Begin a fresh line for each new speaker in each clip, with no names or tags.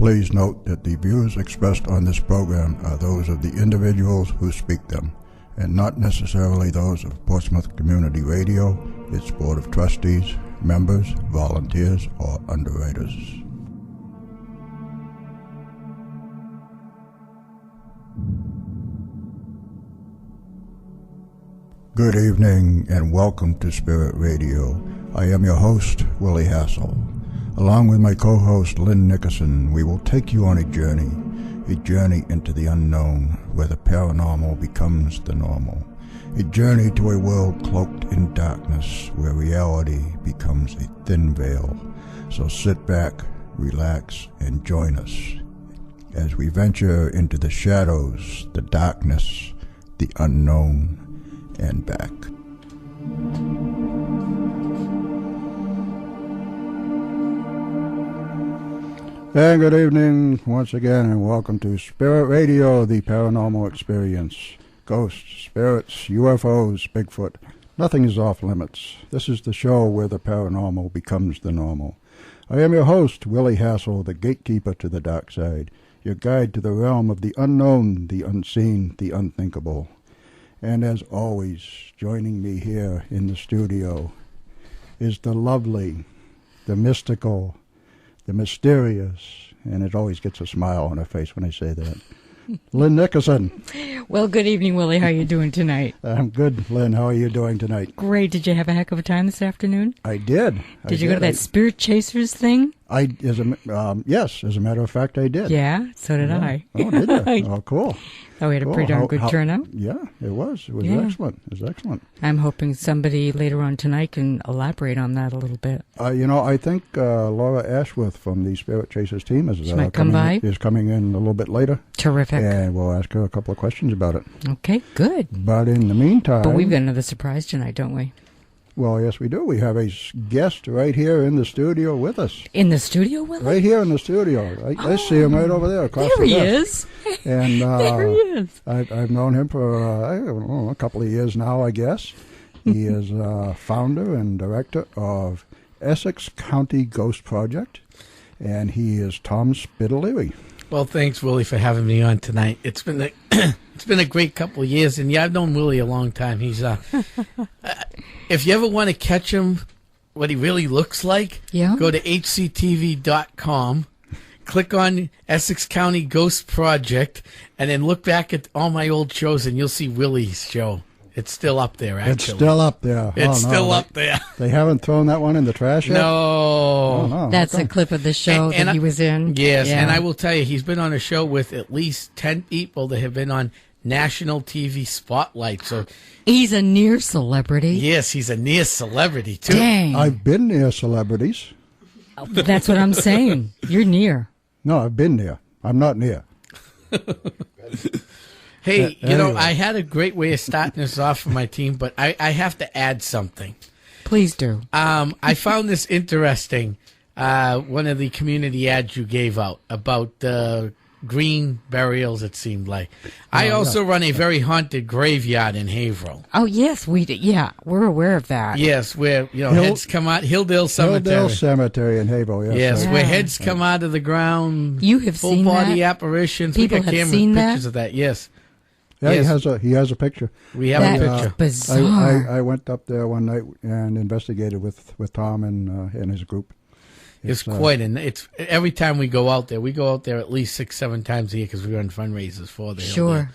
Please note that the views expressed on this program are those of the individuals who speak them, and not necessarily those of Portsmouth Community Radio, its Board of Trustees, members, volunteers, or underwriters. Good evening and welcome to Spirit Radio. I am your host, Willie Hassell. Along with my co-host, Lynn Nickerson, we will take you on a journey into the unknown where the paranormal becomes the normal. A journey to a world cloaked in darkness where reality becomes a thin veil. So sit back, relax, and join us as we venture into the shadows, the darkness, the unknown, and back. And good evening once again, and welcome to Spirit Radio, the paranormal experience. Ghosts, spirits, UFOs, Bigfoot, nothing is off limits. This is the show where the paranormal becomes the normal. I am your host, Willie Hassell, the gatekeeper to the dark side, your guide to the realm of the unknown, the unseen, the unthinkable. And as always, joining me here in the studio is the lovely, the mystical, the mysterious, and it always gets a smile on her face when I say that, Lynn Nickerson.
Well, good evening, Willie. How are you doing tonight?
I'm good, Lynn. How are you doing tonight?
Great. Did you have a heck of a time this afternoon?
I did.
Did you go to that Spirit Chasers thing?
Yes, as a matter of fact, I did.
Yeah, so did I.
Oh, did you? Oh, cool.
Oh, we had a pretty darn good turnout.
Yeah, it was. It was excellent. It was excellent.
I'm hoping somebody later on tonight can elaborate on that a little bit.
I think Laura Ashworth from the Spirit Chasers team is coming in a little bit later.
Terrific.
And we'll ask her a couple of questions about it.
Okay, good.
But in the meantime...
But we've got another surprise tonight, don't we?
Well, yes, we do. We have a guest right here in the studio with us.
In the studio, Willie?
Right here in the studio. I see him right over there across the desk.
There he is.
And
there he is.
I've known him for a couple of years now, I guess. He is founder and director of Essex County Ghost Project, and he is Tom Spitalere.
Well, thanks, Willie, for having me on tonight. It's been a great couple of years, and I've known Willie a long time. He's if you ever want to catch him, what he really looks like, go to hctv.com, click on Essex County Ghost Project, and then look back at all my old shows, and you'll see Willie's show. It's still up there, actually.
It's still up there.
It's still up there.
They haven't thrown that one in the trash yet?
No.
Oh, no.
That's a clip of the show that he was in.
Yes, and I will tell you, he's been on a show with at least 10 people that have been on national TV spotlight. So
he's a near celebrity.
Yes, he's a near celebrity, too.
Dang.
I've been near celebrities.
That's what I'm saying. You're near.
No, I've been near. I'm not near.
Hey, anyway. I had a great way of starting this off for my team, but I have to add something.
Please do.
I found this interesting, one of the community ads you gave out about green burials, it seemed like. I also run a very haunted graveyard in Haverhill.
Oh, yes, we did. Yeah, we're aware of that.
Yes, where heads come out, Hilldale Cemetery.
Hilldale Cemetery in Haverhill, yes.
Yes, where heads come out of the ground.
You have seen that?
Full-body apparitions.
People
we got
have seen
pictures
that?
of that, yes.
Yeah,
yes.
He has a picture.
We have a picture.
Bizarre.
I went up there one night and investigated with Tom and his group.
It's quite, and it's every time we go out there at least 6-7 times a year because we run fundraisers for the
Sure.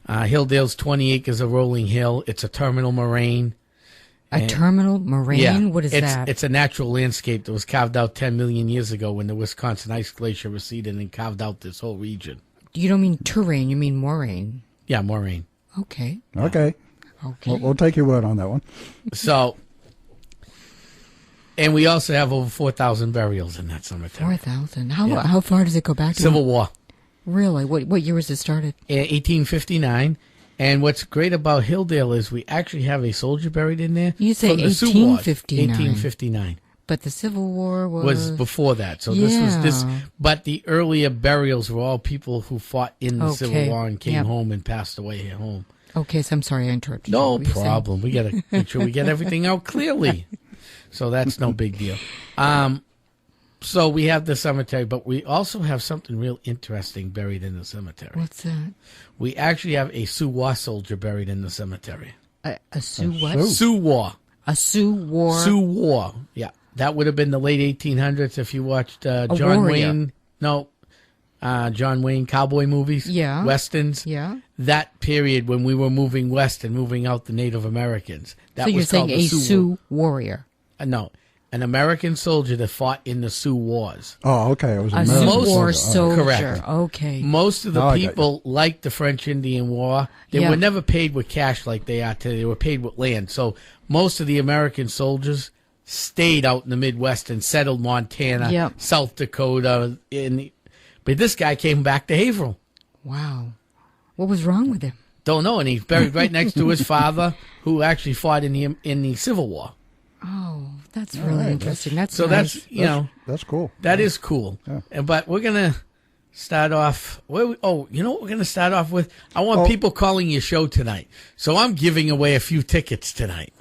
Hilldale. Hilldale's 20 acres of rolling hill. It's a terminal moraine.
A terminal moraine?
Yeah,
What is that?
It's a natural landscape that was carved out 10 million years ago when the Wisconsin ice glacier receded and carved out this whole region.
You don't mean terrain, you mean moraine.
Yeah, moraine.
Okay.
Okay. We'll take your word on that one.
So, and we also have over 4,000 burials in that cemetery.
4,000. How far does it go back to?
Civil War.
Really? What year was it started?
1859. And what's great about Hilldale is we actually have a soldier buried in there.
You say
from the
1859.
1859.
But the Civil War was
before that. So
yeah.
this. But the earlier burials were all people who fought in the Civil War and came home and passed away at home.
Okay, so I'm sorry I interrupted
No
you.
problem. We got to make sure we get everything out clearly. So that's no big deal. So we have the cemetery, but we also have something real interesting buried in the cemetery.
What's that?
We actually have a Sioux War soldier buried in the cemetery.
A Sioux what?
Sioux?
Sioux War.
A Sioux War.
Sioux War. Yeah. That would have been the late 1800s if you watched John
warrior.
Wayne. No. John Wayne cowboy movies.
Yeah.
Westerns.
Yeah.
That period when we were moving west and moving out the Native Americans. That
So you're
was
saying
called
a
the
Sioux warrior.
No. An American soldier that fought in the Sioux Wars.
Oh, okay. It was
A
American
Sioux War
soldier. All right.
soldier.
Correct.
Okay.
Most of the
Now I got
people liked the French Indian War. They
Yeah.
were never paid with cash like they are today. They were paid with land. So most of the American soldiers stayed out in the Midwest and settled Montana,
Yep.
South Dakota. But this guy came back to Haverhill.
Wow. What was wrong with him?
Don't know. And he's buried right next to his father, who actually fought in the Civil War.
Oh, that's really
right,
interesting. That's
So
nice.
that's, you know,
That's cool.
that is cool.
Yeah.
But we're going to start off. You know what we're going to start off with? I want people calling your show tonight. So I'm giving away a few tickets tonight.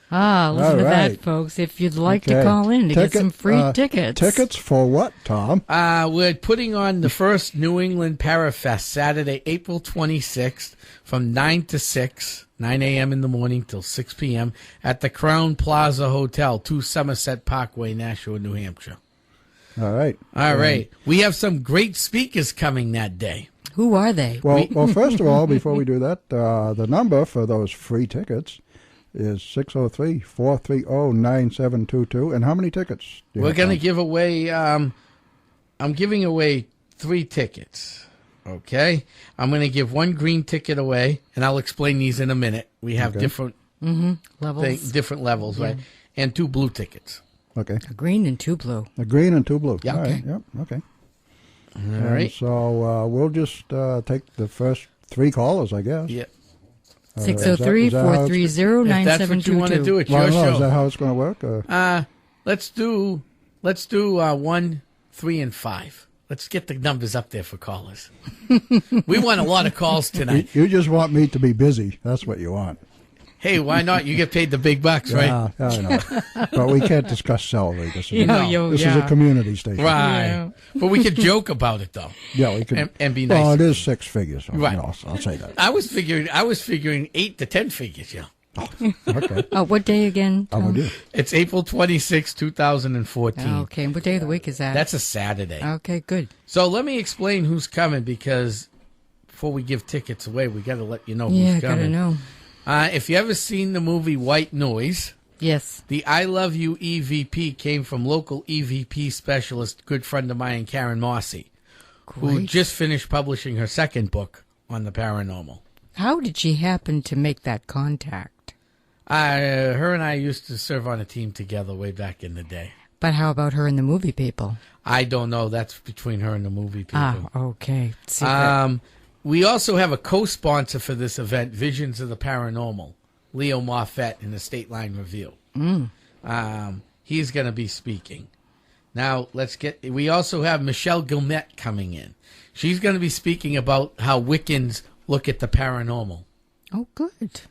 listen
All
to
right.
that, folks. If you'd like to
Okay.
call in to get some free tickets.
Tickets for what, Tom?
We're putting on the first New England Parafest Saturday, April 26th from 9 to 6, 9 a.m. in the morning till 6 p.m. at the Crown Plaza Hotel, 2 Somerset Parkway, Nashua, New Hampshire.
All right.
All right. We have some great speakers coming that day.
Who are they?
Well, first of all, before we do that, the number for those free tickets is 603-430-9722. And how many tickets do you
We're
have,
going to
Tom?
give away, I'm giving away 3 tickets. Okay? I'm going to give 1 green ticket away, and I'll explain these in a minute. We have
Okay.
different
Levels.
different levels, right? And 2 blue tickets.
Okay.
A green and 2 blue.
A green and 2 blue.
Yeah.
All right.
Okay.
Yep. Okay.
All right.
So we'll just take the first 3 callers, I guess.
Yeah.
603-430-9722.
If that's what you want to do, it's
Well,
your
no, is
show.
that how it's going to work?
Let's do 1, 3, and 5. Let's get the numbers up there for callers. We want a lot of calls tonight.
You just want me to be busy. That's what you want.
Hey, why not? You get paid the big bucks, right?
Yeah, I know. But we can't discuss salary. This is,
No.
this is a community station.
Right.
Yeah.
But we could joke about it, though.
Yeah, we can.
And be nice.
Well, it is 6 figures. So,
Right.
I'll say that.
I was figuring 8 to 10 figures, yeah.
Okay.
Oh, what day again?
I'm
Tom?
with you.
It's April 26, 2014.
Okay, and what day of the week is that?
That's a Saturday.
Okay, good.
So let me explain who's coming, because before we give tickets away, we got to let you know
Yeah,
who's
gotta
coming.
know.
If you ever seen the movie White Noise,
Yes.
the I Love You EVP came from local EVP specialist, good friend of mine, Karen Mossy, who
Great.
just finished publishing her second book on the paranormal.
How did she happen to make that contact?
Her and I used to serve on a team together way back in the day.
But how about her and the movie people?
I don't know. That's between her and the movie people.
Ah, okay. Secret.
We also have a co-sponsor for this event, Visions of the Paranormal, Leo Moffett in the State Line Review. He's going to be speaking. Now, we also have Michelle Gilmette coming in. She's going to be speaking about how Wiccans look at the paranormal.
Oh, good.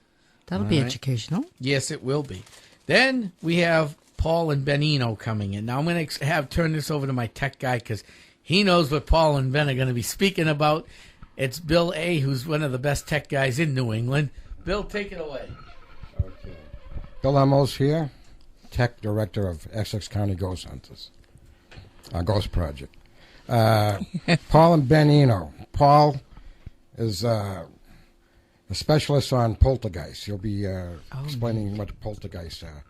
That'll be
right.
educational.
Yes, it will be. Then we have Paul and Benino coming in. Now, I'm going to turn this over to my tech guy, because he knows what Paul and Ben are going to be speaking about. It's Bill A., who's one of the best tech guys in New England. Bill, take it away.
Okay. Bill Amos here, Tech Director of Essex County Ghost Project. Paul and Ben Eno. Paul is a specialist on poltergeists. He'll be explaining what poltergeists are.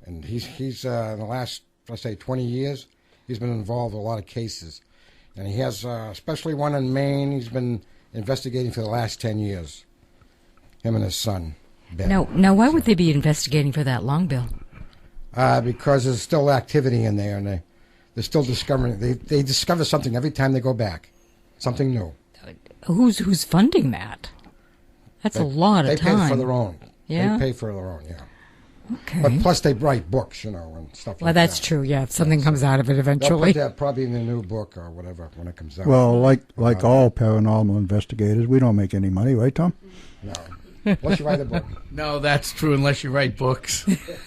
And he's in the last, let's say, 20 years, he's been involved in a lot of cases. And he has especially one in Maine he's been investigating for the last 10 years. Him and his son, Ben.
Now, why would they be investigating for that long, Bill?
Because there's still activity in there, and they're still discovering. They discover something every time they go back, something new.
Who's funding that? That's a lot of time.
They pay for their own.
Yeah?
They pay for their own, yeah.
Okay.
But plus they write books, and stuff like that.
Well, that's true. Yeah, if something comes out of it
They'll
eventually.
put that probably in the new book or whatever when it comes out.
Well, like all paranormal investigators, we don't make any money, right, Tom?
No. Unless you write a book.
No, that's true unless you write books.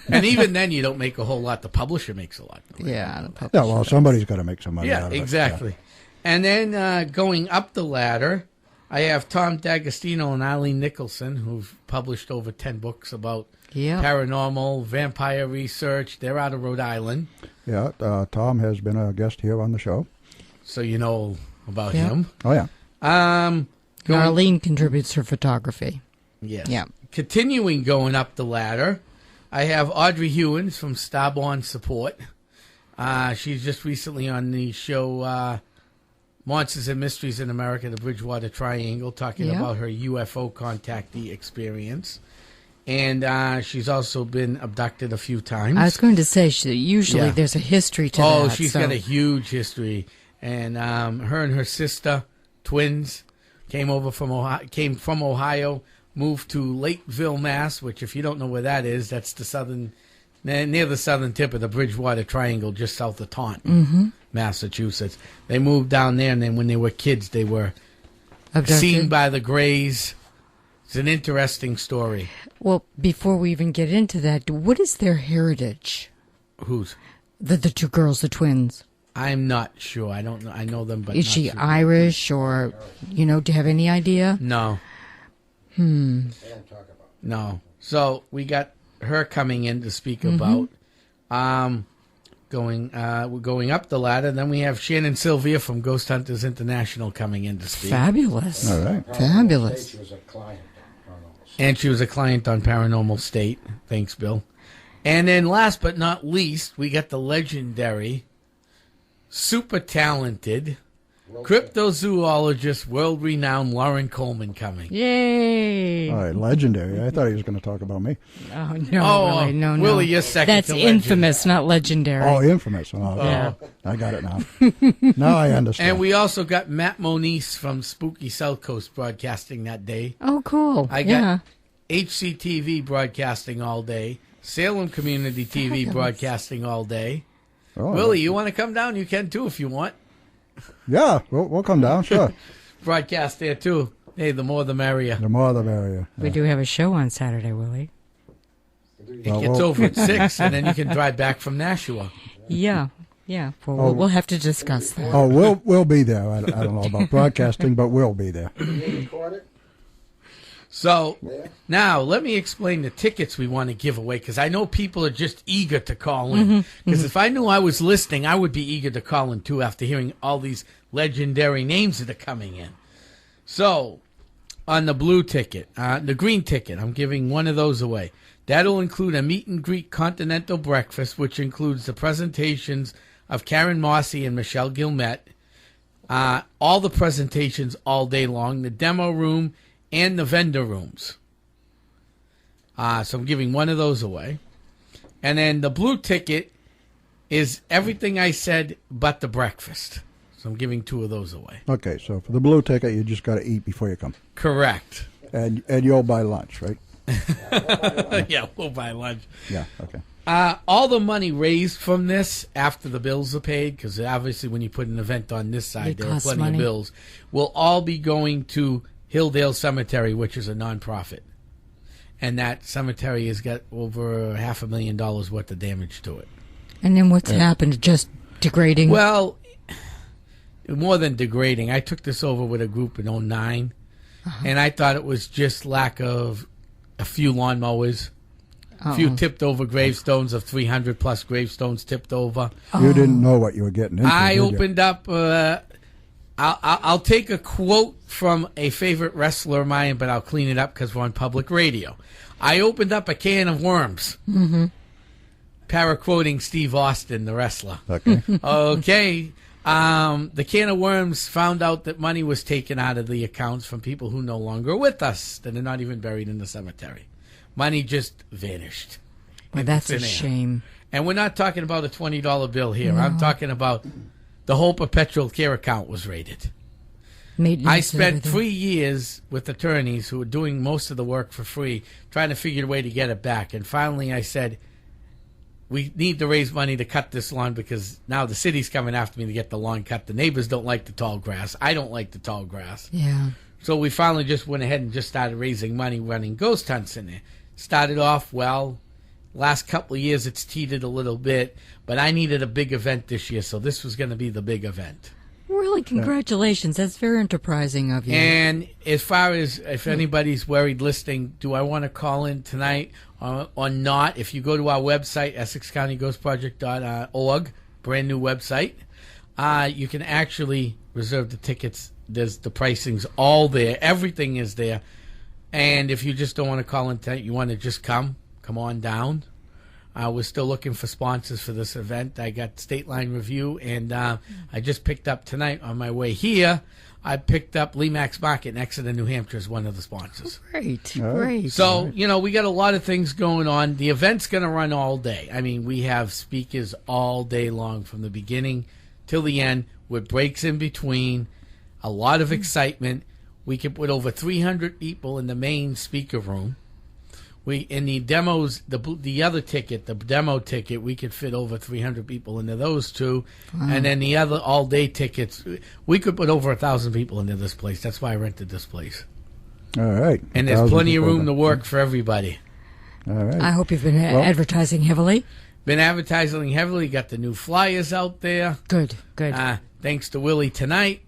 And even then, you don't make a whole lot. The publisher makes a lot.
Yeah, the
Yeah,
publisher
well,
does.
somebody's got to make some money
Yeah,
out of it.
exactly. And then going up the ladder, I have Tom D'Agostino and Eileen Nicholson, who've published over 10 books about
Yeah.
paranormal, vampire research. They're out of Rhode Island,
Yeah, Tom has been a guest here on the show.
so you know about
Yeah.
him.
Oh, yeah.
Arlene contributes her photography.
Yes.
Yeah.
Continuing going up the ladder, I have Audrey Hewins from Starborn Support. She's just recently on the show Monsters and Mysteries in America, the Bridgewater Triangle, talking
Yeah.
about her UFO contactee experience. And she's also been abducted a few times.
I was going to say, usually
Yeah.
there's a history to
Oh,
that.
she's
so-
got a huge history. And her and her sister, twins, came from Ohio, moved to Lakeville, Mass., which if you don't know where that is, that's the near the southern tip of the Bridgewater Triangle, just south of Taunton, Massachusetts. They moved down there, and then when they were kids, they were
Abducted?
seen by the Greys. It's an interesting story.
Well, before we even get into that, what is their heritage?
Who's?
The two girls, the twins.
I'm not sure. I don't know. I know them, but
Is
not
she
sure.
Irish or, do you have any idea?
No.
They don't talk about it.
No. So we got her coming in to speak about going up the ladder. Then we have Shannon Sylvia from Ghost Hunters International coming in to speak.
Fabulous.
All right.
Fabulous.
She was a client on Paranormal.
And she was a client on Paranormal State. Thanks, Bill. And then last but not least, we got the legendary, super talented, cryptozoologist, world-renowned Lauren Coleman coming.
Yay.
All right, legendary. I thought he was going to talk about me.
Oh, no, really, no.
Willie, you're second
That's
to legend.
infamous, not legendary.
Oh, infamous. Oh,
Yeah.
I got it now. Now I understand.
And we also got Matt Moniz from Spooky South Coast broadcasting that day.
Oh, cool.
I got
yeah.
HCTV broadcasting all day. Salem Community TV
Fabulous.
broadcasting all day.
Oh,
Willie, you want to come down? You can too if you want.
Yeah, we'll come down, sure.
Broadcast there too. Hey, the more the merrier.
The more the merrier.
We do have a show on Saturday, Willie.
It
Well,
gets
well-
over at 6, and then you can drive back from Nashua.
Yeah. Yeah. Well,
Oh.
we'll have to discuss that.
Oh, we'll be there. I don't know about broadcasting, but we'll be there.
You record it?
So
Yeah.
now let me explain the tickets we want to give away, because I know people are just eager to call in. Because if I knew I was listening, I would be eager to call in too after hearing all these legendary names that are coming in. So on the blue ticket, the green ticket, I'm giving one of those away. That'll include a meet and greet continental breakfast, which includes the presentations of Karen Mossy and Michelle Gilmette. All the presentations all day long, the demo room and the vendor rooms. So I'm giving one of those away. And then the blue ticket is everything I said but the breakfast. So I'm giving two of those away.
Okay, so for the blue ticket, you just got to eat before you come.
Correct.
And you'll buy lunch, right?
Yeah, we'll buy lunch.
Yeah, okay.
All the money raised from this after the bills are paid, because obviously when you put an event on this side,
It
there are
costs
plenty
money.
of bills, will all be going to Hilldale Cemetery, which is a nonprofit. And that cemetery has got over $500,000 worth of damage to it.
And then what's happened? Just degrading?
Well, more than degrading. I took this over with a group in 2009, and I thought it was just lack of a few lawnmowers, a few tipped over gravestones of 300 plus gravestones tipped over.
You didn't know what you were getting into,
I
did you?
opened up. I'll take a quote from a favorite wrestler of mine, but I'll clean it up because we're on public radio. I opened up a can of worms. Mm-hmm. Para-quoting Steve Austin, the wrestler.
Okay.
Okay. The can of worms found out that money was taken out of the accounts from people who no longer are with us, that are not even buried in the cemetery. Money just vanished.
Well,
into
that's a
thin air.
shame.
And we're not talking about a $20 bill here. I'm talking about the whole perpetual care account was raided.
Maintenance
I
and
spent
everything.
3 years with attorneys who were doing most of the work for free, trying to figure a way to get it back. And finally I said, we need to raise money to cut this lawn because now the city's coming after me to get the lawn cut. The neighbors don't like the tall grass. I don't like the tall grass.
Yeah.
So we finally just went ahead and just started raising money running ghost hunts in there. Started off well. Last couple of years it's teetered a little bit, but I needed a big event this year, so this was going to be the big event.
Really, congratulations. That's very enterprising of you.
And as far as if anybody's worried listening, do I want to call in tonight or not? If you go to our website, EssexCountyGhostProject.org, brand new website, you can actually reserve the tickets. There's the pricing's all there. Everything is there. And if you just don't want to call in tonight, you want to just come on down. We're still looking for sponsors for this event. I got State Line Review, and I just picked up tonight on my way here. I picked up Lee Max Market in Exeter, New Hampshire as one of the sponsors.
Great,
All right.
great.
So, we got a lot of things going on. The event's going to run all day. I mean, we have speakers all day long from the beginning till the end with breaks in between, a lot of excitement. We can put over 300 people in the main speaker room. In the demos, the other ticket, the demo ticket, we could fit over 300 people into those two.
Wow.
And then the other all-day tickets, we could put over 1,000 people into this place. That's why I rented this place.
All right.
And there's
1,000
plenty of
people
room
then.
to work for everybody.
All right.
I hope you've been advertising heavily.
Been advertising heavily. Got the new flyers out there.
Good.
Thanks to Willie tonight.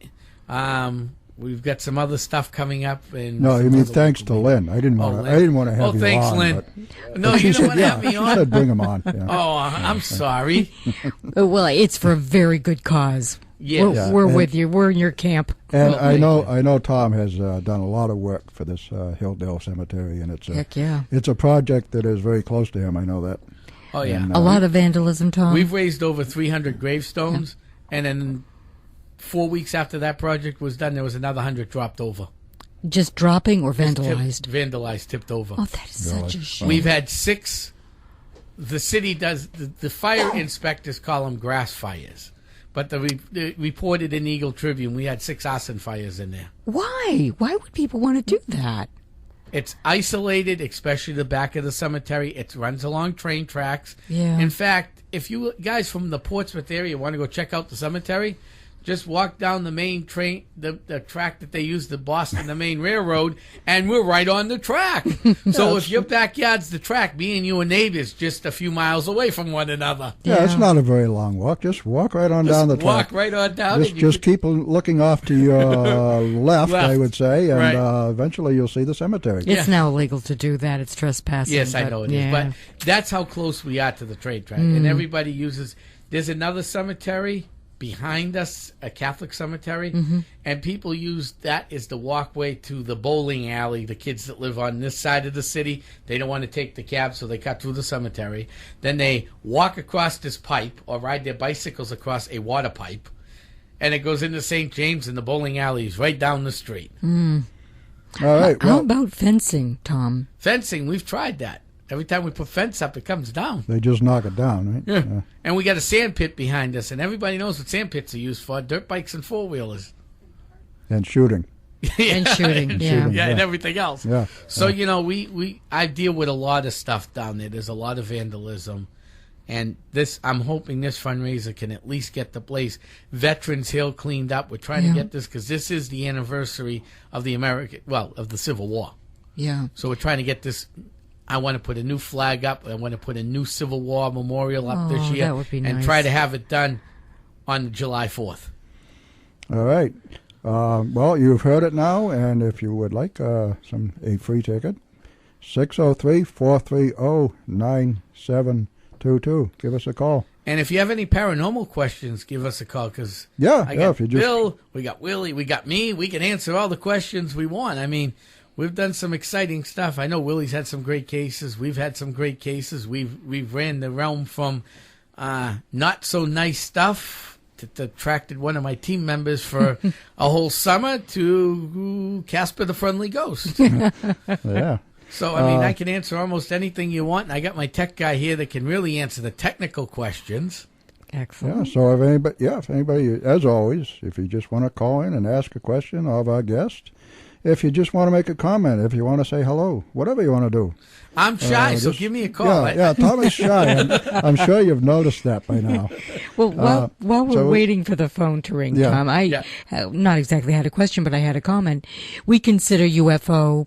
We've got some other stuff coming up. And
No, you mean thanks to Lynn. I didn't want to.
Lynn.
I didn't want to have you
thanks,
on.
Lynn.
But
No,
she
you
said,
don't want to have me
She
on.
said bring him on. Yeah.
Oh, I'm sorry.
Well, it's for a very good cause.
Yes.
We're
and-
with you. We're in your camp.
And
Well,
I know Tom has done a lot of work for this Hilldale Cemetery, and
Heck yeah.
it's a project that is very close to him. I know that.
Oh, yeah.
And,
A lot of vandalism, Tom.
We've raised over 300 gravestones, and then 4 weeks after that project was done, there was another 100 dropped over.
Just dropping or vandalized?
Tipped over.
Oh, that is such a shame.
We've had 6. The city does, the fire inspectors call them grass fires. But the reported in Eagle Tribune, we had 6 arson fires in there.
Why? Why would people want to do that?
It's isolated, especially the back of the cemetery. It runs along train tracks.
Yeah.
In fact, if you guys from the Portsmouth area want to go check out the cemetery, just walk down the main train, the track that they use to Boston, the main railroad, and we're right on the track. So if your backyard's the track, me and you are neighbors just a few miles away from one another.
Yeah, it's not a very long walk. Just walk right on down the
Walk
track.
right on down.
Just keep looking off to your left, I would say, and
Right.
eventually you'll see the cemetery.
It's now illegal to do that. It's trespassing.
Yes, I
but,
know it
yeah.
is. But that's how close we are to the train track. And everybody uses... There's another cemetery behind us, a Catholic cemetery, and people use that as the walkway to the bowling alley. The kids that live on this side of the city, they don't want to take the cab, so they cut through the cemetery. Then they walk across this pipe or ride their bicycles across a water pipe, and it goes into St. James, and the bowling alley is right down the street.
All right.
How
Well,
about fencing, Tom?
Fencing, we've tried that. Every time we put fence up, it comes down.
they just knock it down, right?
Yeah. And we got a sand pit behind us, and everybody knows what sand pits are used for: dirt bikes and four-wheelers.
And shooting.
And shooting, yeah.
shooting.
Yeah, and
Yeah.
everything else.
Yeah.
So, I deal with a lot of stuff down there. There's a lot of vandalism. And I'm hoping this fundraiser can at least get the place Veterans Hill cleaned up. We're trying to get this because this is the anniversary of of the Civil War.
Yeah.
So we're trying to get this. I want to put a new flag up. I want to put a new Civil War memorial up this year.
That would be
and
nice.
try to have it done on July 4th.
All right. Well, you've heard it now, and if you would like a free ticket, 603-430-9722. Give us a call.
And if you have any paranormal questions, give us a call because
Yeah,
I got
if you just
Bill, we got Willie, we got me. We can answer all the questions we want. I mean, we've done some exciting stuff. I know Willie's had some great cases. We've had some great cases. We've ran the realm from not so nice stuff that attracted one of my team members for a whole summer to Casper the Friendly Ghost.
yeah.
So, I mean, I can answer almost anything you want. And I got my tech guy here that can really answer the technical questions.
Excellent.
Yeah, so if anybody, as always, if you just want to call in and ask a question of our guest, if you just want to make a comment, if you want to say hello, whatever you want to do.
I'm shy, so
just
give me a call.
Yeah, Tom is shy. I'm sure you've noticed that by now.
Well, while we're waiting for the phone to ring,
Yeah.
Tom, I not exactly had a question, but I had a comment. We consider UFO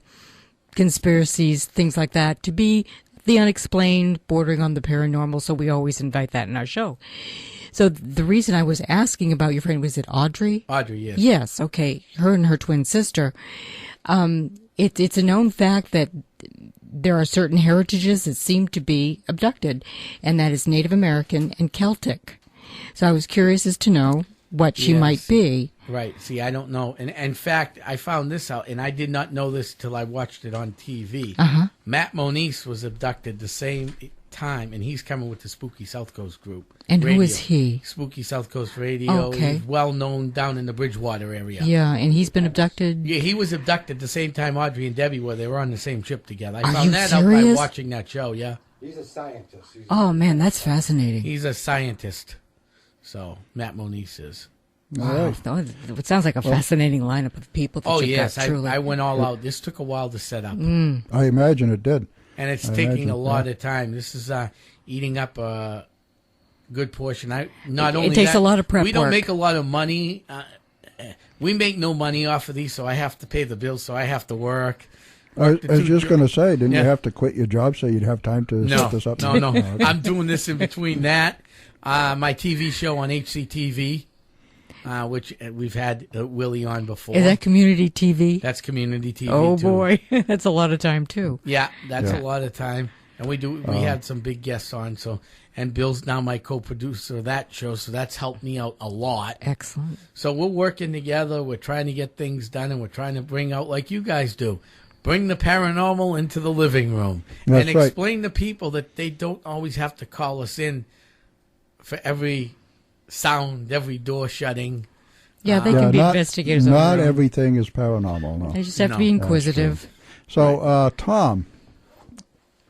conspiracies, things like that, to be the unexplained, bordering on the paranormal, so we always invite that in our show. So the reason I was asking about your friend, was it Audrey?
Audrey, yes.
Yes, okay. Her and her twin sister. It's a known fact that there are certain heritages that seem to be abducted, and that is Native American and Celtic. So I was curious as to know what she might be.
Right. See, I don't know. And in fact, I found this out, and I did not know this till I watched it on TV. Matt Moniz was abducted the same time, and he's coming with the Spooky South Coast group.
And
radio.
who is he?
Spooky South Coast Radio.
Okay.
He's well known down in the Bridgewater area.
Yeah, and he's been abducted.
Yeah, he was abducted the same time Audrey and Debbie were. They were on the same ship together. I
Are
found
you
that out
serious?
by watching that show, yeah.
He's a scientist.
Oh, man, that's fascinating.
He's a scientist. So, Matt Moniz is.
Wow. It sounds like a fascinating lineup of people that
Oh,
you've
yes.
got, truly.
I went all out. This took a while to set up.
I imagine it did.
And it's
I
taking
imagine
a lot of time. This is eating up a good portion. It
takes a lot of prep
We don't
work.
make a lot of money. We make no money off of these, so I have to pay the bills, so I have to work.
I was just going to say, didn't
Yeah.
you have to quit your job so you'd have time to set this up?
No.
Oh, okay.
I'm doing this in between that. My TV show on HCTV, which we've had Willie on before.
Is that community TV?
That's community TV,
Oh,
too.
boy. That's a lot of time, too.
Yeah, that's
Yeah.
a lot of time. And we had some big guests on, and Bill's now my co-producer of that show, so that's helped me out a lot.
Excellent.
So we're working together, we're trying to get things done, and we're trying to bring out, like you guys do, bring the paranormal into the living room.
That's
and
right.
explain to people that they don't always have to call us in for every sound, every door shutting.
Yeah, they can be investigators on
Not
their own.
everything is paranormal, no.
They just have to
No.
be inquisitive.
So, Tom,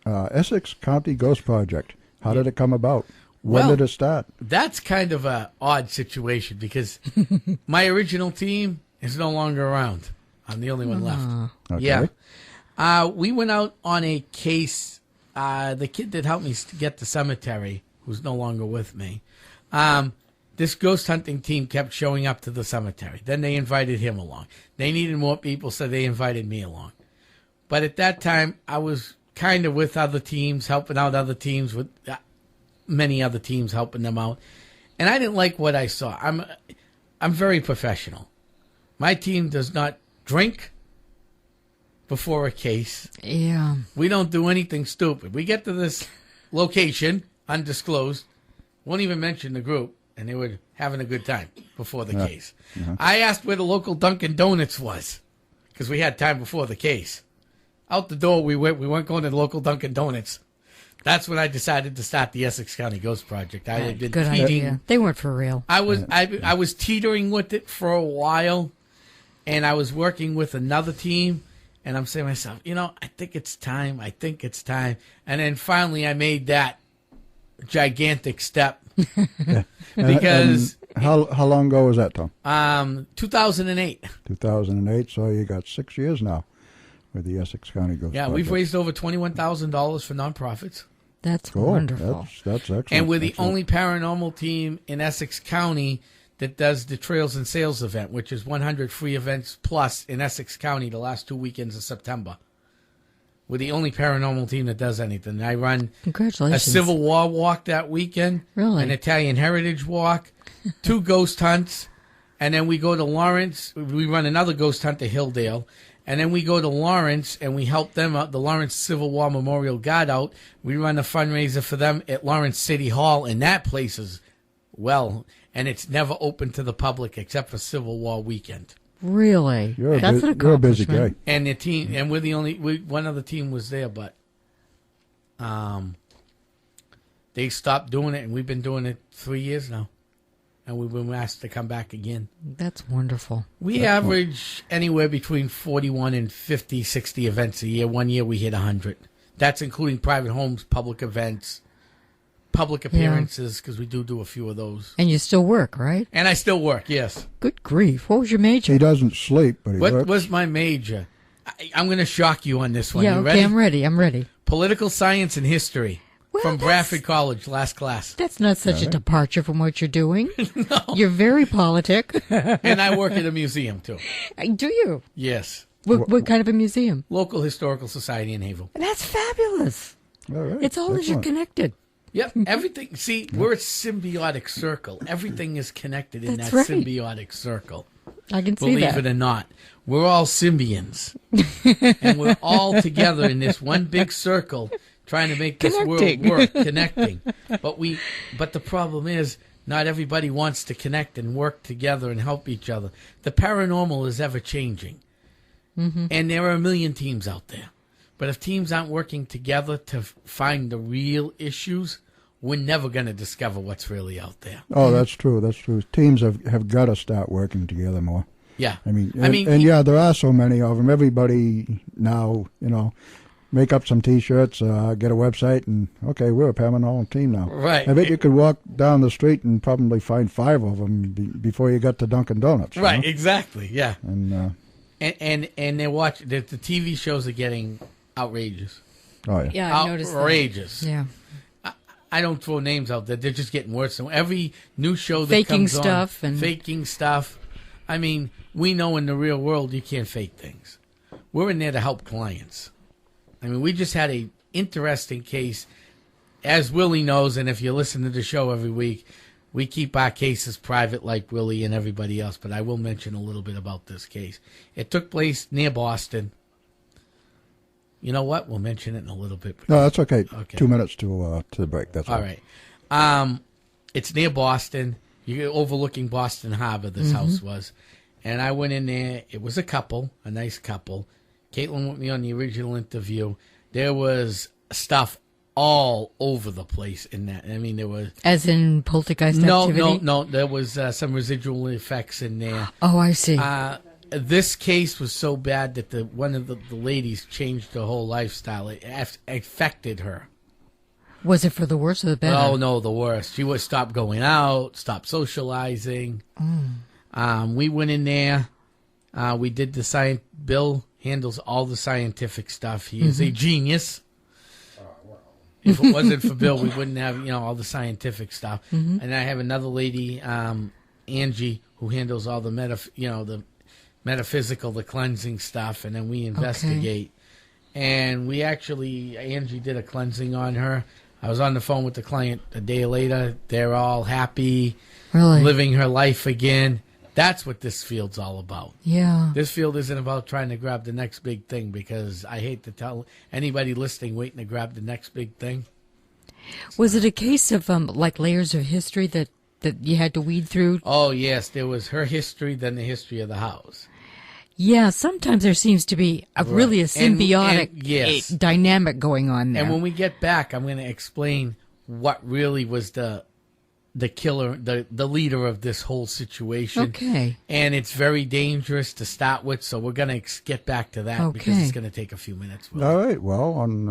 Essex County Ghost Project, how did it come about? When
Well,
did it start?
That's kind of a odd situation because my original team is no longer around. I'm the only one left.
Okay.
Yeah. We went out on a case. The kid that helped me get the cemetery, who's no longer with me, this ghost hunting team kept showing up to the cemetery. Then they invited him along. They needed more people, so they invited me along. But at that time, I was kind of with other teams, helping out other teams, with many other teams helping them out. And I didn't like what I saw. I'm very professional. My team does not drink before a case.
Yeah.
We don't do anything stupid. We get to this location, undisclosed, won't even mention the group, and they were having a good time before the case. I asked where the local Dunkin' Donuts was, because we had time before the case. Out the door we went. We weren't going to the local Dunkin' Donuts. That's when I decided to start the Essex County Ghost Project. I had been
Good
teetering.
idea. They weren't for real.
I was teetering with it for a while, and I was working with another team, and I'm saying to myself, I think it's time. And then finally I made that gigantic step. Because
And how long ago was that, Tom?
2008.
2008, so you got 6 years now with the Essex County Ghost
Yeah,
Project.
we've raised over $21,000 for nonprofits.
That's
Cool.
wonderful.
That's excellent.
And we're the
Excellent.
only paranormal team in Essex County that does the Trails and Sales event, which is 100 free events plus in Essex County the last 2 weekends of September. We're the only paranormal team that does anything. I run a
Congratulations.
Civil War walk that weekend,
Really?
an Italian Heritage walk, 2 ghost hunts, and then we go to Lawrence. We run another ghost hunt to Hilldale, and then we go to Lawrence and we help them out, the Lawrence Civil War Memorial Guard out. We run a fundraiser for them at Lawrence City Hall, and that place is, and it's never open to the public except for Civil War weekend.
Really? That's an
you're a busy
accomplishment.
guy.
And the team, and we're the only, one other team was there, but they stopped doing it, and we've been doing it 3 years now. And we've been asked to come back again.
That's wonderful.
We average anywhere between 41 and 50, 60 events a year. 1 year we hit 100. That's including private homes, public events, public appearances because we do a few of those.
And you still work, right?
And I still work, yes.
Good grief. What was your major?
He doesn't sleep, but he
What
works.
was my major? I'm going to shock you on this one.
Yeah,
You
okay,
ready?
I'm ready.
Political science and history
Well,
from
that's-
Bradford College, last class.
That's not such a departure from what you're doing. No. You're very politic.
And I work at a museum, too.
Do you?
Yes.
What kind of a museum?
Local Historical Society in Havel.
That's fabulous.
All right.
It's all
Excellent.
interconnected.
Yep, everything. See, we're a symbiotic circle. Everything is connected in
That's
that
right.
symbiotic circle.
I can see
Believe
that.
it or not, we're all symbians, and we're all together in this one big circle, trying to make this world
Connecting.
work, connecting. But the problem is, not everybody wants to connect and work together and help each other. The paranormal is ever changing, and there are a million teams out there. But if teams aren't working together to find the real issues, we're never going to discover what's really out there.
Oh, that's true. That's true. Teams have got to start working together more.
Yeah.
I mean, yeah, there are so many of them. Everybody now, make up some T-shirts, get a website, and okay, we're a paranormal team now.
Right.
I bet you could walk down the street and probably find 5 of them before you got to Dunkin' Donuts. you
Right,
know?
exactly, yeah.
And
And they're watching, the TV shows are getting outrageous.
oh yeah.
Yeah, I noticed that.
Outrageous.
Yeah.
I don't throw names out there. They're just getting worse. So every new show that
Faking
comes
stuff
on,
and-
faking stuff. I mean, we know in the real world you can't fake things. We're in there to help clients. I mean, we just had a interesting case, as Willie knows, and if you listen to the show every week, we keep our cases private like Willie and everybody else, but I will mention a little bit about this case. It took place near Boston. You know what? We'll mention it in a little bit.
No, that's okay.
Okay.
2 minutes to the break. That's
All right. It's near Boston. You're overlooking Boston Harbor, this house was. And I went in there. It was a couple, a nice couple. Caitlin went with me on the original interview. There was stuff all over the place in that. I mean, there was...
As in poltergeist activity?
No. There was some residual effects in there.
Oh, I see.
This case was so bad that one of the ladies changed her whole lifestyle. It affected her.
Was it for the worse or the better?
Oh, no, the worst. She would stop going out, stop socializing. We went in there. We did the science. Bill handles all the scientific stuff. He is a genius. If it wasn't for Bill, we wouldn't have, all the scientific stuff. And I have another lady, Angie, who handles all the the metaphysical, the cleansing stuff, and then we investigate. And Angie did a cleansing on her. I was on the phone with the client a day later. They're all happy,
Really?
living her life again. That's what this field's all about.
Yeah.
This field isn't about trying to grab the next big thing, because I hate to tell anybody listening waiting to grab the next big thing.
Was it a case of like layers of history that you had to weed through?
Oh, yes, there was her history, then the history of the house.
Yeah, sometimes there seems to be really a symbiotic
And yes.
dynamic going on there.
And when we get back, I'm going to explain what really was the killer, the leader of this whole situation.
Okay.
And it's very dangerous to start with, so we're going to get back to that because
Okay.
it's going to take a few minutes.
All right. Well, on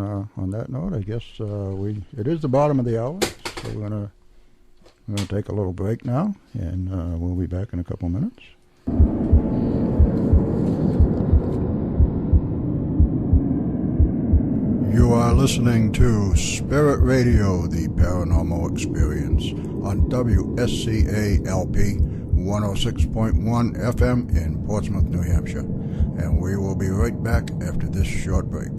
that note, I guess it is the bottom of the hour, so we're gonna take a little break now, and we'll be back in a couple minutes. You are listening to Spirit Radio, the Paranormal Experience, on WSCALP 106.1 FM in Portsmouth, New Hampshire. And we will be right back after this short break.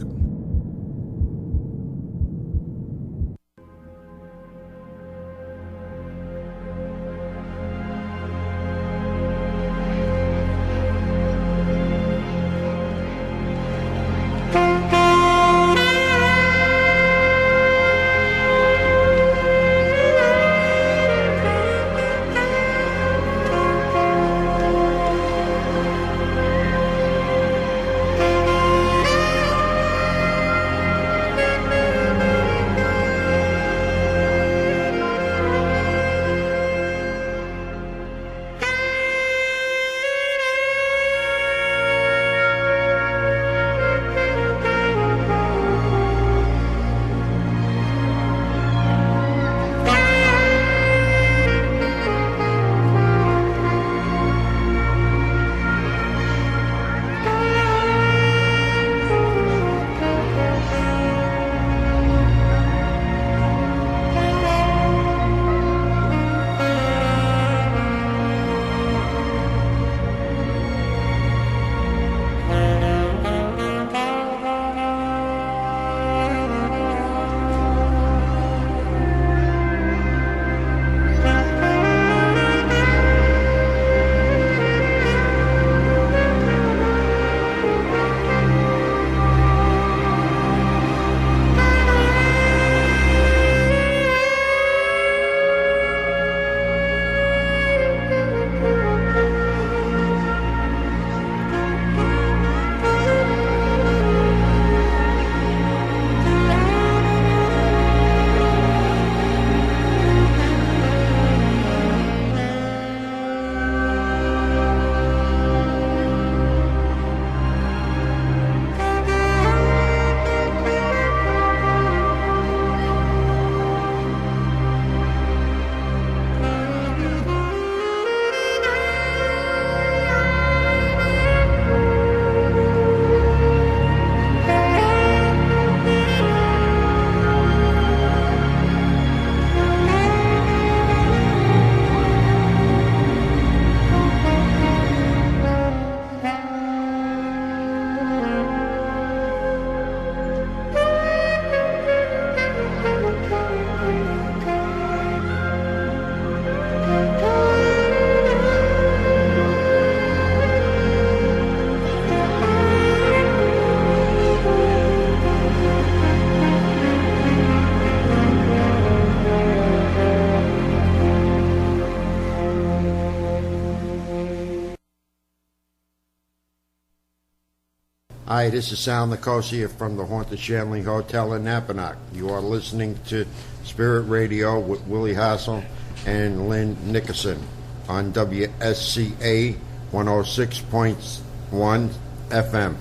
Hi, this is Sal Nicosia from the Haunted Shanley Hotel in Napanock. You are listening to Spirit Radio with Willie Hassell and Lynn Nickerson on WSCA 106.1 FM.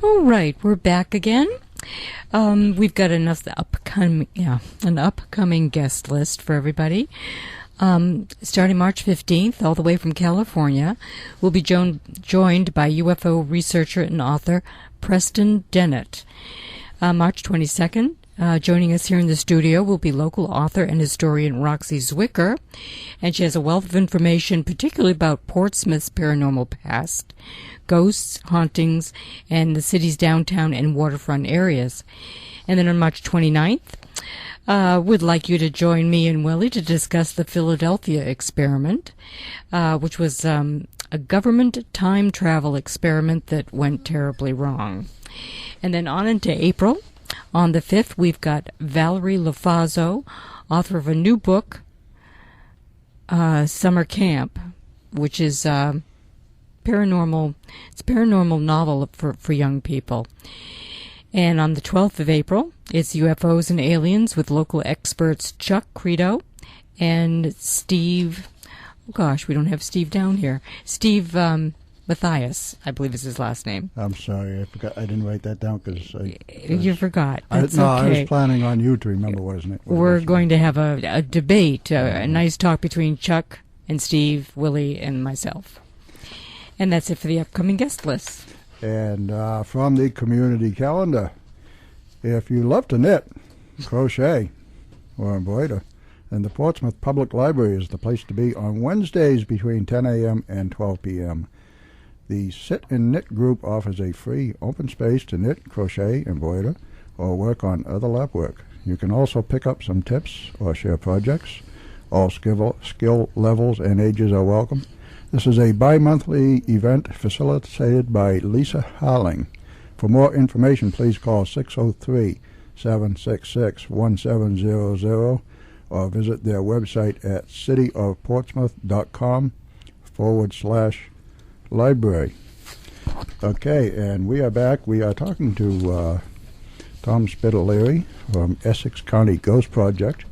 All right, we're back again. We've got an upcoming guest list for everybody. Starting March 15th, all the way from California, we'll be joined by UFO researcher and author Preston Dennett. March 22nd, joining us here in the studio will be local author and historian Roxy Zwicker, and she has a wealth of information, particularly about Portsmouth's paranormal past, ghosts, hauntings, and the city's downtown and waterfront areas. And then on March 29th, would like you to join me and Willie to discuss the Philadelphia experiment, which was a government time travel experiment that went terribly wrong. And then on into April. On the 5th, we've got Valerie Lofazo, author of a new book, Summer Camp, which is paranormal. It's a paranormal novel for young people. And on the 12th of April, it's UFOs and Aliens with local experts Chuck Credo and Steve. Oh gosh, we don't have Steve down here. Steve Matthias, I believe is his last name.
I'm sorry, I forgot. I didn't write that down because
you forgot. That's okay.
I was planning on you to remember what his name was.
We're going to have a debate, a nice talk between Chuck and Steve, Willie, and myself. And that's it for the upcoming guest list.
And from the community calendar, if you love to knit, crochet, or embroider, then the Portsmouth Public Library is the place to be on Wednesdays between 10 a.m. and 12 p.m. The Sit and Knit group offers a free open space to knit, crochet, embroider, or work on other lap work. You can also pick up some tips or share projects. All skill levels and ages are welcome. This is a bi-monthly event facilitated by Lisa Harling. For more information, please call 603-766-1700 or visit their website at cityofportsmouth.com/library. Okay, and we are back. We are talking to Tom Spitalere from Essex County Ghost Project.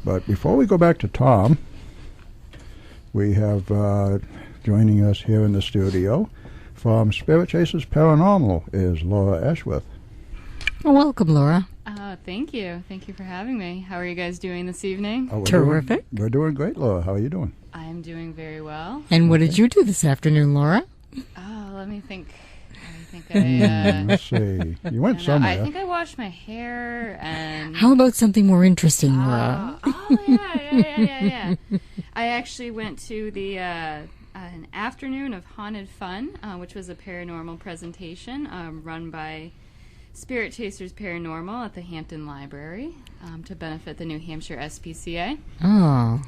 But before we go back to Tom, we have joining us here in the studio from Spirit Chasers Paranormal is Laura Ashworth.
Well, welcome, Laura.
Thank you. Thank you for having me. How are you guys doing this evening?
Terrific.
We're doing great, Laura. How are you doing?
I'm doing very well.
And what did you do this afternoon, Laura?
Oh, let me think.
Let's see. You went somewhere.
I think I washed my hair and...
How about something more interesting, Laura?
Yeah. I actually went to the an afternoon of Haunted Fun, which was a paranormal presentation run by Spirit Chasers Paranormal at the Hampton Library to benefit the New Hampshire SPCA.
Oh.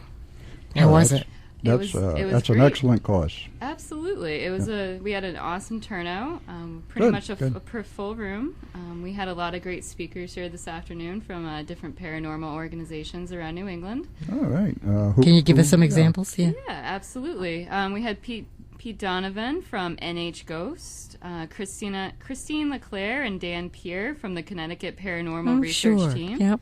How was it?
That's
an
excellent course.
Absolutely. It was we had an awesome turnout, pretty much a full room. We had a lot of great speakers here this afternoon from different paranormal organizations around New England.
All right.
Can you give us some examples?
Yeah, absolutely. We had Pete Donovan from NH Ghost, Christine LeClaire and Dan Pierre from the Connecticut Paranormal Research Team.
Yep.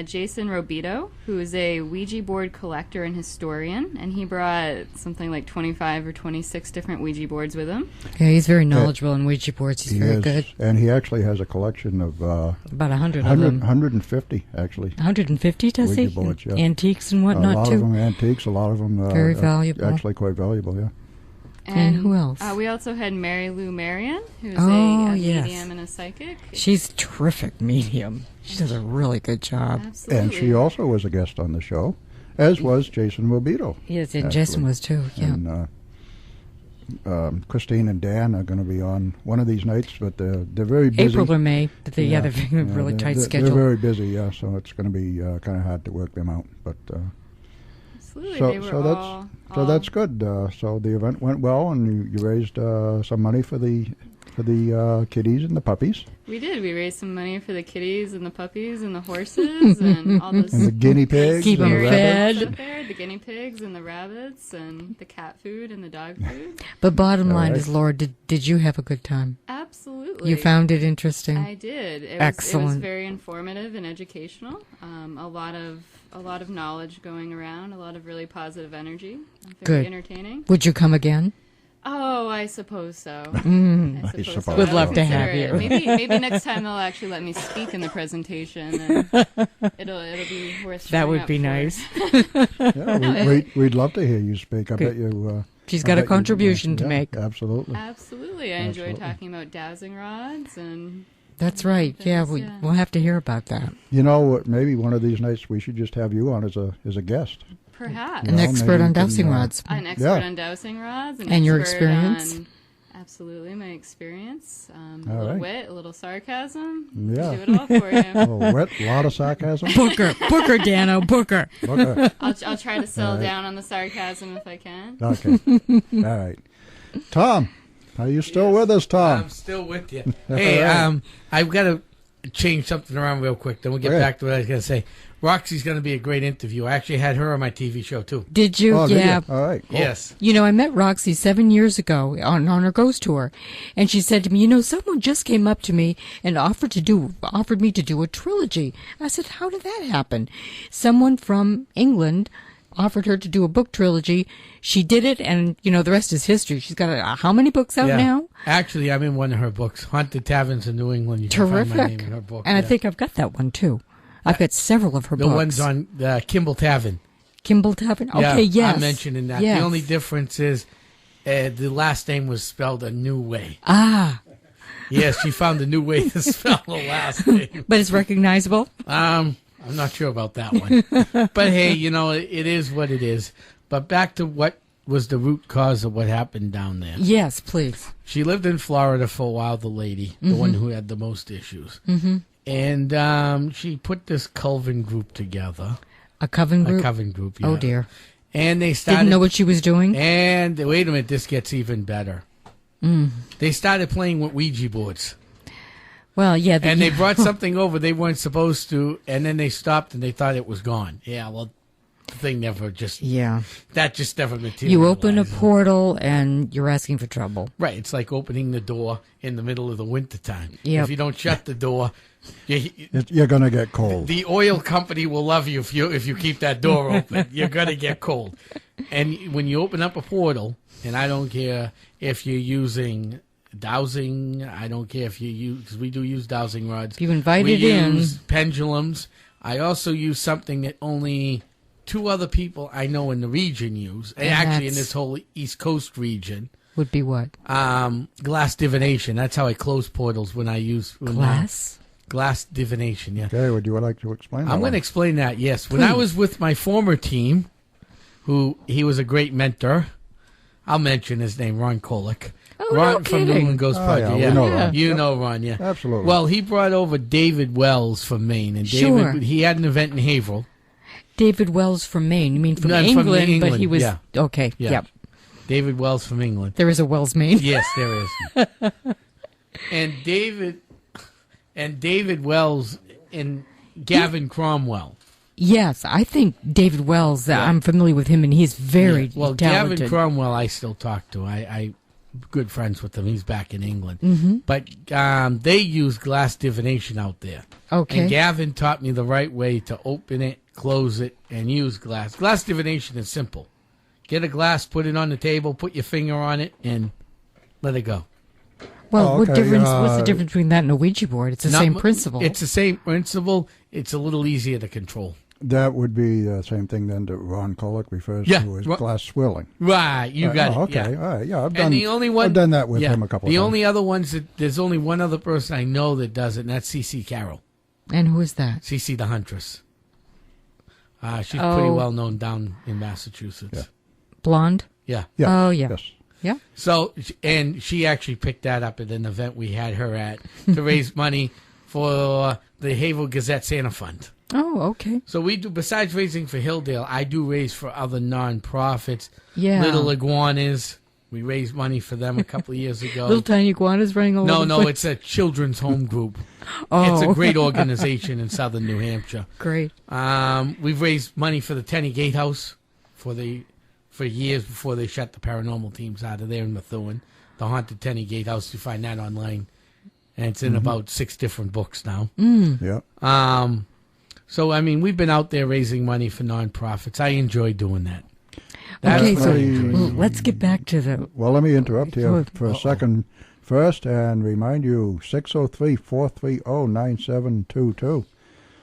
Jason Robito, who is a Ouija board collector and historian, and he brought something like 25 or 26 different Ouija boards with him.
Yeah, he's very knowledgeable on Ouija boards. He's very good.
And he actually has a collection of...
about 100 of them.
150, actually.
150, does he?
Ouija boards, yeah.
Antiques and whatnot,
too? A lot
of
them antiques, a lot of them...
very valuable.
Actually quite valuable, yeah.
And who else?
We also had Mary Lou Marion, who's a medium and a psychic.
She's a terrific medium. She does a really good job.
Absolutely.
And she also was a guest on the show, as was Jason Robito.
Yes, and Jason was too, yeah.
And Christine and Dan are going to be on one of these nights, but they're very busy.
April or May. They're really tight schedule.
They're very busy, yeah, so it's going to be kind of hard to work them out. But
absolutely,
so that's good. So the event went well, and you raised some money for the for the kitties and the puppies.
We did. We raised some money for the kitties and the puppies and the horses and all those.
And the guinea pigs.
Keep
and
them
the
fed.
rabbits.
Out there, the guinea pigs and the rabbits and the cat food and the dog food.
But bottom
All
line
right.
is, Laura, did you have a good time?
Absolutely.
You found it interesting?
I did. It was
Excellent.
very informative and educational. A lot of knowledge going around. A lot of really positive energy. Very
Good.
entertaining.
Would you come again?
Oh, I suppose so.
I
I
suppose
Would
so.
love to have
Consider
you.
it. Maybe next time they'll actually let me speak in the presentation, and it'll be worth.
That
showing
would
up
be
for.
nice.
Yeah, we'd love to hear you speak. I
Good.
bet you.
She's
I
got a
bet you-
contribution to
yeah,
make.
Absolutely.
Absolutely, I enjoy
Absolutely.
talking about dowsing rods and.
That's right. Yeah, we'll have to hear about that.
You know what? Maybe one of these nights we should just have you on as a guest.
Perhaps
An
Well,
expert
maybe
on
you can,
dowsing rods.
an expert
Yeah.
on dowsing rods
And your
expert
experience?
on- absolutely, my experience. A
All
little
right.
wit, a little sarcasm.
Yeah.
Do it all for you.
Oh, wet, a lot of sarcasm.
Booker, Dano, Booker.
Okay.
I'll try to settle
All right.
down on the sarcasm if I can.
Okay. All right. Tom, are you still with us, Tom?
I'm still with you. Hey, I've got to change something around real quick. Then we'll get
Okay.
back to what I was going to say. Roxy's going to be a great interview. I actually had her on my TV show, too.
Did you?
Oh, did
Yeah.
you? All right. Cool.
Yes.
You know, I met Roxy 7 years ago on her ghost tour, and she said to me, someone just came up to me and offered me to do a trilogy. I said, how did that happen? Someone from England offered her to do a book trilogy. She did it, and, the rest is history. She's got how many books out now?
Actually, I'm in one of her books, Haunted Taverns in New England. You can find my name
Terrific.
in her book.
And I
yeah.
think I've got that one, too. I've got several of her
the
books.
one's on Kimball Tavern.
Kimball Tavern?
Yeah,
Okay, yes.
I'm mentioning that.
Yes.
The only difference is the last name was spelled a new way.
Ah,
Yes, she found a new way to spell the last name.
but it's recognizable?
I'm not sure about that one. But hey, it is what it is. But back to what was the root cause of what happened down there.
Yes, please.
She lived in Florida for a while, the lady, the one who had the most issues. Mm-hmm. And she put this Coven group together.
A coven group?
A Coven group, yeah.
Oh, dear.
And they started...
Didn't know what she was doing?
And wait a minute, this gets even better. They started playing with Ouija boards.
Well, yeah.
And they brought something over they weren't supposed to, and then they stopped and they thought it was gone. Yeah, well, the thing never just...
Yeah.
That just never materialized.
You open a portal and you're asking for trouble.
Right, it's like opening the door in the middle of the wintertime.
Yep.
If you don't shut the door,
You're going to get cold.
the oil company will love you if you keep that door open. You're going to get cold. And when you open up a portal, and I don't care if you're using dowsing, I don't care if you use, because we do use dowsing rods.
If you invite
we
it in.
use pendulums. I also use something that only 2 other people I know in the region use, and actually in
that's-
this whole East Coast region.
Would be what?
Glass divination. That's how I close portals when I use...
Glass?
Glass divination, yeah.
Okay, would you like to explain that
I'm going
one?
to explain that, yes. When I was with my former team, he was a great mentor. I'll mention his name, Ron Kolick.
Oh,
Ron
no
from New
kidding.
England Ghost
Oh,
Project.
yeah, we
Yeah,
know Ron.
You
Yep.
know Ron, yeah.
Absolutely.
Well, he brought over David Wells from Maine, and
Sure.
he had an event in Haverhill.
David Wells from Maine. You mean from
No, from
England, but
England,
he was...
yeah.
Okay,
Yeah.
yep.
David Wells from England.
There is a Wells, Maine.
Yes, there is. and David Wells and Gavin Cromwell.
Yes, I think David Wells, I'm familiar with him, and he's very
Yeah. Well,
talented.
Gavin Cromwell, I still talk to. I good friends with him. He's back in England.
Mm-hmm.
But they use glass divination out there.
Okay.
And Gavin taught me the right way to open it, close it, and use glass. Glass divination is simple. Get a glass, put it on the table, put your finger on it, and let it go.
Well,
Oh,
what
okay,
difference? What's the difference between that and a Ouija board? It's the same principle.
It's the same principle. It's a little easier to control.
That would be the same thing then that Ron Kolick refers
Yeah,
to as
Ron-
glass swirling.
Right, you got
Oh,
it.
okay,
Yeah.
all right. Yeah, I've
And the only one,
I've done that with
yeah,
him a couple
The
of times.
only other ones that there's only one other person I know that does it, and that's CC Carroll,
and who is that?
CC the Huntress. She's
Oh.
pretty well known down in Massachusetts.
Yeah.
Blonde?
Yeah.
Yeah.
Oh, yeah.
Yes.
Yeah.
So, and she actually picked that up at an event we had her at to raise money for the Haverhill Gazette Santa Fund.
Oh, okay.
So we do, besides raising for Hilldale, I do raise for other non-profits,
Yeah.
Little Iguanas, We raised money for them a couple of years ago.
Little tiny iguanas running all over the
No,
place.
it's a children's home group.
Oh.
It's a great organization in southern New Hampshire.
Great.
We've raised money for the Tenney Gatehouse for years before they shut the paranormal teams out of there in Methuen. The Haunted Tenney Gatehouse, you find that online. And it's in about 6 different books now.
Yeah.
So, I mean, we've been out there raising money for nonprofits. I enjoy doing that.
Okay,
what
so
I enjoy.
let's get back to the...
Well, let me interrupt
Go
you
ahead.
for a second first and remind you 603-430-9722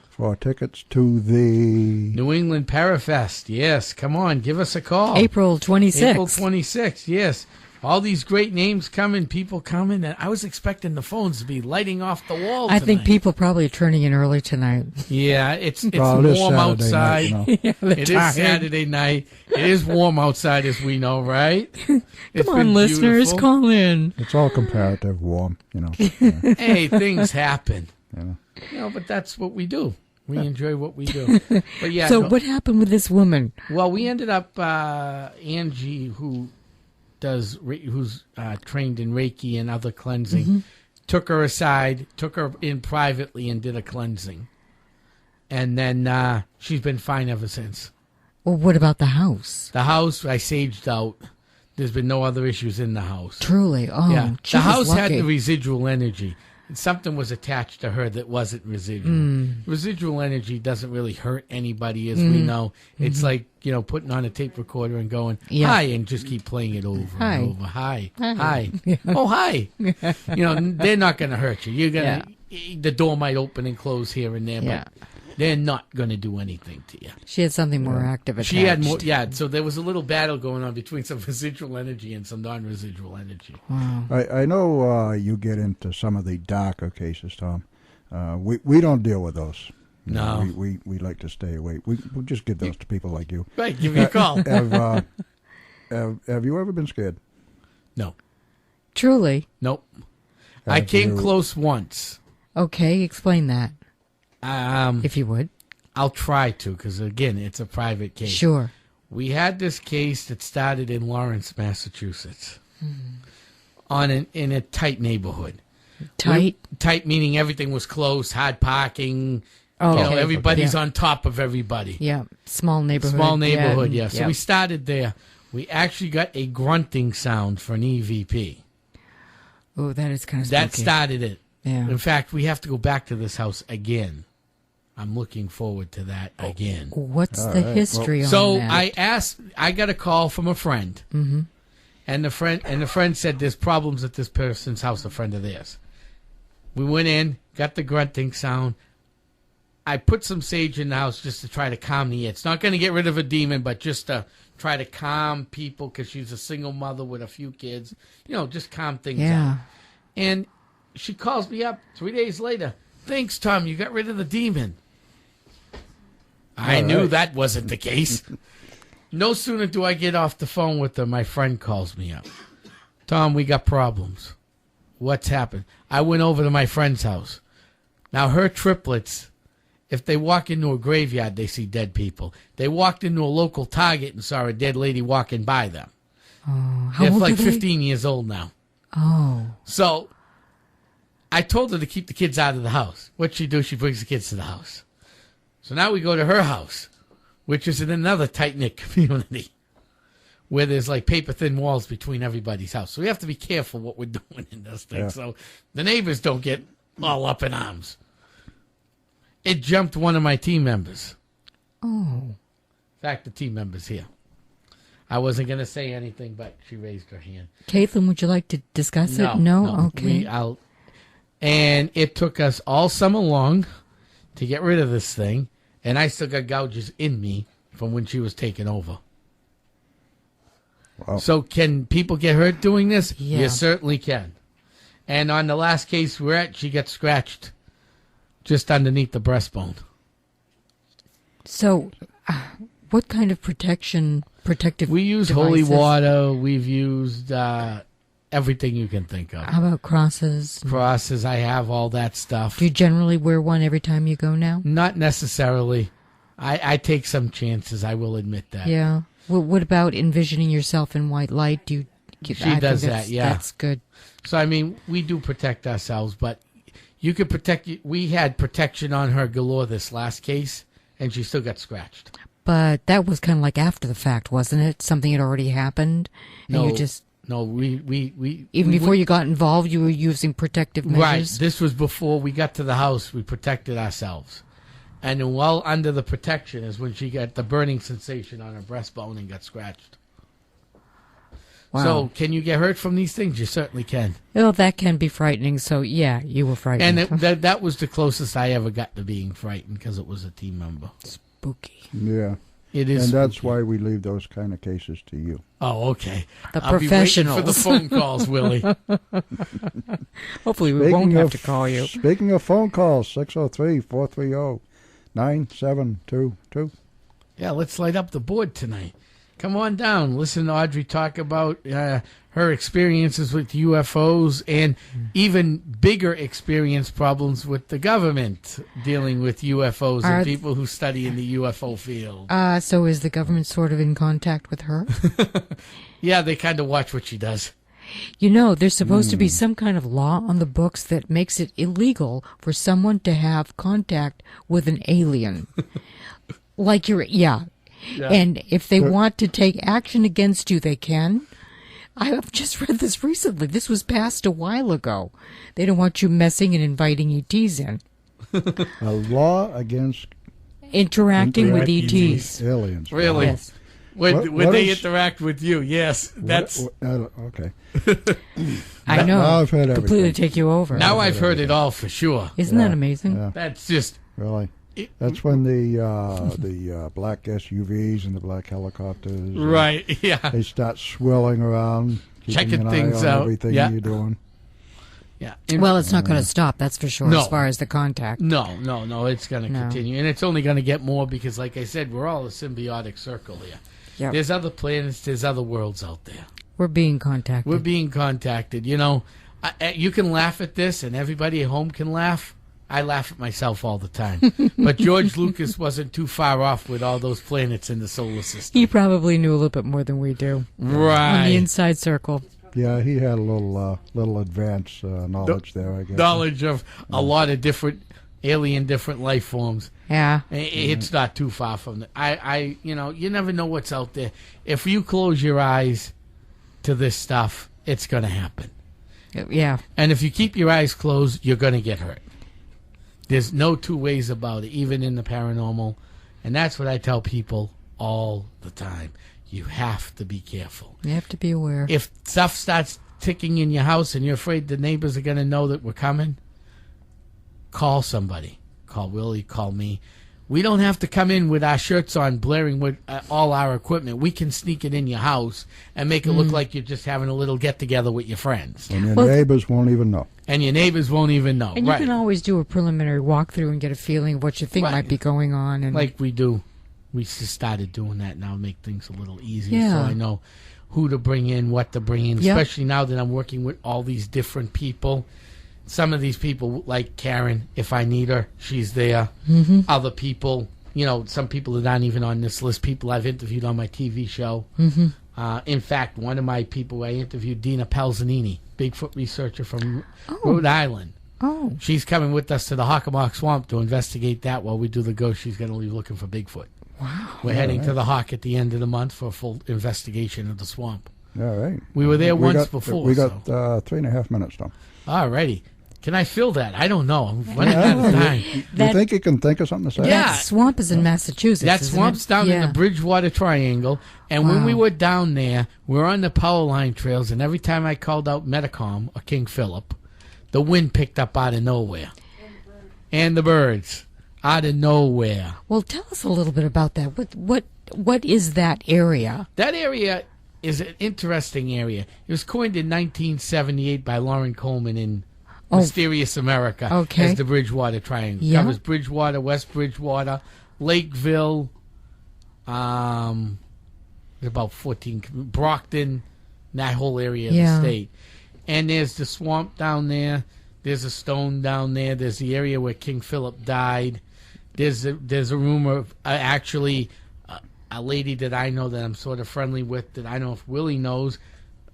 for tickets to the...
New England Parafest, yes. Come on, give us a call.
April 26th.
April 26th, yes. All these great names coming, people coming, and I was expecting the phones to be lighting off the wall
I think
tonight.
people probably are turning in early tonight.
Yeah, it's
Well, it is
warm
Saturday
outside.
night, you know.
It is Saturday night. It is warm outside, as we know, right? It's
Come on,
been
listeners,
beautiful.
call in.
It's all comparative warm, you know. Yeah,
Hey, things happen.
yeah.
But that's what we do. We enjoy what we do. But yeah,
So
no-
what happened with this woman?
well, we ended up Angie, who's trained in Reiki and other cleansing, took her aside, took her in privately, and did a cleansing, and then she's been fine ever since.
Well, what about the house?
The house I saged out. There's been no other issues in the house.
Truly. Oh,
Yeah,
she
the
was
house had
lucky.
the residual energy. Something was attached to her that wasn't residual. Residual energy doesn't really hurt anybody, as we know. It's like, putting on a tape recorder and going,
Yeah.
hi, and just keep playing it over
Hi.
and over. Hi.
Hi.
Hi. Oh, hi. They're not going to hurt you. You're gonna, the door might open and close here and there,
Yeah.
but they're not going to do anything to you.
She had something more active attached.
She had more, so there was a little battle going on between some residual energy and some non-residual energy.
Wow.
I know you get into some of the darker cases, Tom. We don't deal with those. You know,
No.
we like to stay away. We just give those to people like you.
Right, give me a call.
Have you ever been scared?
No.
Truly.
Nope. I
Have
came
you-
close once.
Okay, explain that,
Um,
if you would.
I'll try to, because again, it's a private case.
Sure.
We had this case that started in Lawrence, Massachusetts, in a tight neighborhood.
Tight.
Tight meaning everything was closed, hard parking.
Oh, okay.
Everybody's
Yeah.
on top of everybody.
Yeah. Small neighborhood.
Small neighborhood, yeah. So
yeah.
we started there. We actually got a grunting sound for an EVP.
Oh, that is kind of spooky.
That started it.
Yeah.
In fact, we have to go back to this house again. I'm looking forward to that again.
What's
All
the
right.
history on
So
that?
I got a call from a friend, and the friend said there's problems at this person's house, a friend of theirs. We went in, got the grunting sound. I put some sage in the house just to try to calm the. It's not going to get rid of a demon, but just to try to calm people because she's a single mother with a few kids. Just calm things
Yeah.
down. And she calls me up 3 days later. Thanks, Tom. You got rid of the demon. I
All
knew
right.
that wasn't the case. No sooner do I get off the phone with her, my friend calls me up. Tom, we got problems. What's happened? I went over to my friend's house. Now, her triplets, if they walk into a graveyard, they see dead people. They walked into a local Target and saw a dead lady walking by them.
Oh, how
They're
old
like
are they?
15 years old now.
Oh.
So I told her to keep the kids out of the house. What'd she do? She brings the kids to the house. So now we go to her house, which is in another tight-knit community where there's like paper-thin walls between everybody's house. So we have to be careful what we're doing in this thing.
Yeah.
So the neighbors don't get all up in arms. It jumped one of my team members.
Oh.
In fact, the team member's here. I wasn't going to say anything, but she raised her hand.
Caitlin, would you like to discuss it? No? Okay.
And it took us all summer long to get rid of this thing, and I still got gouges in me from when she was taken over.
Wow.
So can people get hurt doing this?
Yeah.
You certainly can. And on the last case we're at, she got scratched just underneath the breastbone.
So, what kind of protective
We use holy
devices?
water. We've used everything you can think of.
How about crosses?
Crosses, I have all that stuff.
Do you generally wear one every time you go now?
Not necessarily. I take some chances, I will admit that.
Yeah. Well, what about envisioning yourself in white light? Do you I
She
think
does
that's-
that, yeah.
That's good.
So, I mean, we do protect ourselves, but you could protect. We had protection on her galore this last case, and she still got scratched.
But that was kind of like after the fact, wasn't it? Something had already happened, and you just
No, we
even before you got involved, you were using protective measures.
Right. This was before we got to the house. We protected ourselves. And then while under the protection is when she got the burning sensation on her breastbone and got scratched.
Wow.
So can you get hurt from these things? You certainly can.
Well, that can be frightening. So yeah, you were frightened.
And that was the closest I ever got to being frightened because it was a team member.
Spooky.
Yeah.
It is.
And that's
spooky.
why we leave those kind of cases to you.
Oh, okay.
The
I'll be waiting for the
professionals.
phone calls, Willie.
Hopefully, we won't have to call you.
Speaking of phone calls, 603-430-9722.
Yeah, let's light up the board tonight. Come on down. Listen to Audrey talk about her experiences with UFOs and even bigger experience problems with the government dealing with UFOs and people who study in the UFO field.
So is the government sort of in contact with her?
Yeah, they kind of watch what she does.
You know, there's supposed to be some kind of law on the books that makes it illegal for someone to have contact with an alien. Like yeah. And if they want to take action against you, they can. I have just read this recently. This was passed a while ago. They don't want you messing and inviting ETs in.
A law against
Interacting with ETs.
aliens.
Really?
Yes.
When
What
they
is-
interact with you, yes. That's
Okay.
I know.
Now I've heard
Completely
everything.
take you over.
now I've heard it all for sure.
Isn't that amazing?
Yeah,
That's just
really. That's when the black SUVs and the black helicopters,
right. Yeah.
they start swirling around, keeping
Checking
an
things
eye on
out.
everything
Yeah.
you're doing.
Yeah.
Well, it's not going to stop, that's for sure,
No.
as far as the contact.
No, it's going to
No.
continue. And it's only going to get more because, like I said, we're all a symbiotic circle here.
Yep.
There's other planets, there's other worlds out there.
We're being contacted.
We're being contacted. You know, you can laugh at this, and everybody at home can laugh. I laugh at myself all the time. But George Lucas wasn't too far off with all those planets in the solar system.
He probably knew a little bit more than we do. On the
Right.
inside circle.
Yeah, he had a little advanced knowledge there, I guess.
Knowledge of a lot of different different life forms.
Yeah.
It's not too far from the. You know, you never know what's out there. If you close your eyes to this stuff, it's going to happen.
Yeah.
And if you keep your eyes closed, you're going to get hurt. There's no two ways about it, even in the paranormal. And that's what I tell people all the time. You have to be careful.
You have to be aware.
If stuff starts ticking in your house and you're afraid the neighbors are going to know that we're coming, call somebody. Call Willie, call me. We don't have to come in with our shirts on blaring with all our equipment. We can sneak it in your house and make it look like you're just having a little get-together with your friends.
And your
Well-
neighbors won't even know.
And your neighbors won't even know.
And you
Right.
can always do a preliminary walkthrough and get a feeling of what you think
Right.
might be going on. And
Like we do. We just started doing that now, make things a little easier.
Yeah.
So I know who to bring in, what to bring in,
Yep.
especially now that I'm working with all these different people. Some of these people, like Karen, if I need her, she's there.
Mm-hmm.
Other people, you know, some people that aren't even on this list, people I've interviewed on my TV show.
Mm-hmm.
In fact, one of my people I interviewed, Dina Pelzanini, Bigfoot researcher from Rhode Island.
Oh.
She's coming with us to the Hockomock Swamp to investigate that while we do the ghost. She's going to leave looking for Bigfoot.
Wow.
We're heading to the Hawk at the end of the month for a full investigation of the swamp.
All right.
We were there
We
once
got-
before.
We got 3.5 minutes, Tom.
Alrighty. Can I fill that? I don't know. I'm running out of time.
That-
You think you can think of something to say?
Yeah.
That swamp is in Massachusetts.
That
isn't
swamp's
it?
down in
Yeah.
the Bridgewater Triangle. And when
Wow.
we were down there, we were on the power line trails. And every time I called out Metacom or King Philip, the wind picked up out of nowhere. And the birds out of nowhere.
Well, tell us a little bit about that. What is that area?
That area is an interesting area. It was coined in 1978 by Lauren Coleman in Mysterious America
Okay.
as the Bridgewater Triangle.
Yeah.
Covers Bridgewater, West Bridgewater, Lakeville, about 14, Brockton, that whole area of
Yeah.
the state. And there's the swamp down there. There's a stone down there. There's the area where King Philip died. There's a rumor of actually a lady that I know that I'm sort of friendly with that I don't know if Willie knows